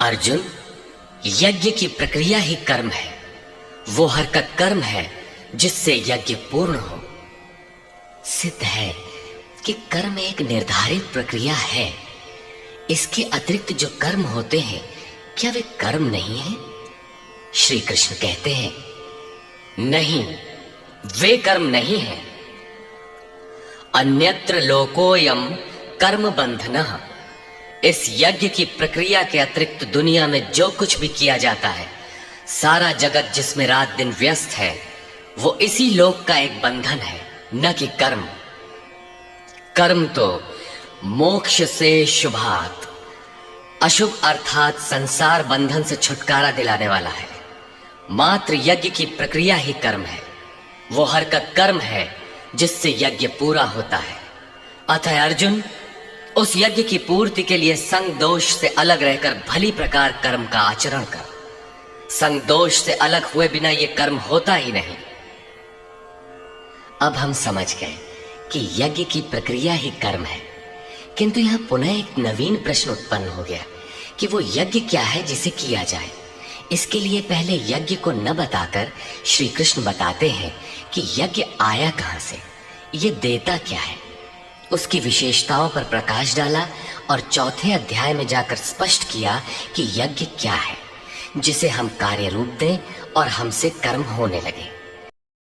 अर्जुन, यज्ञ की प्रक्रिया ही कर्म है। वो हरकत कर्म है जिससे यज्ञ पूर्ण हो। सिद्ध है कि कर्म एक निर्धारित प्रक्रिया है। इसके अतिरिक्त जो कर्म होते हैं, क्या वे कर्म नहीं है? श्री कृष्ण कहते हैं, नहीं, वे कर्म नहीं है। अन्यत्र लोकोयम कर्म बंधनः। इस यज्ञ की प्रक्रिया के अतिरिक्त दुनिया में जो कुछ भी किया जाता है, सारा जगत जिसमें रात दिन व्यस्त है, वो इसी लोक का एक बंधन है, न कि कर्म। कर्म तो मोक्ष से शुभात, अशुभ अर्थात संसार बंधन से छुटकारा दिलाने वाला है। मात्र यज्ञ की प्रक्रिया ही कर्म है। वो हरकत कर्म है जिससे यज्ञ पूरा होता है। अतः अर्जुन, उस यज्ञ की पूर्ति के लिए संग दोष से अलग रहकर भली प्रकार कर्म का आचरण कर। संग दोष से अलग हुए बिना ये कर्म होता ही नहीं। अब हम समझ गए कि यज्ञ की प्रक्रिया ही कर्म है, किंतु यहां पुनः एक नवीन प्रश्न उत्पन्न हो गया कि वो यज्ञ क्या है जिसे किया जाए। इसके लिए पहले यज्ञ को न बताकर श्री कृष्ण बताते हैं कि यज्ञ आया कहां से, ये देता क्या है। उसकी विशेषताओं पर प्रकाश डाला और चौथे अध्याय में जाकर स्पष्ट किया कि यज्ञ क्या है, जिसे हम कार्य रूप दें और हमसे कर्म होने लगे।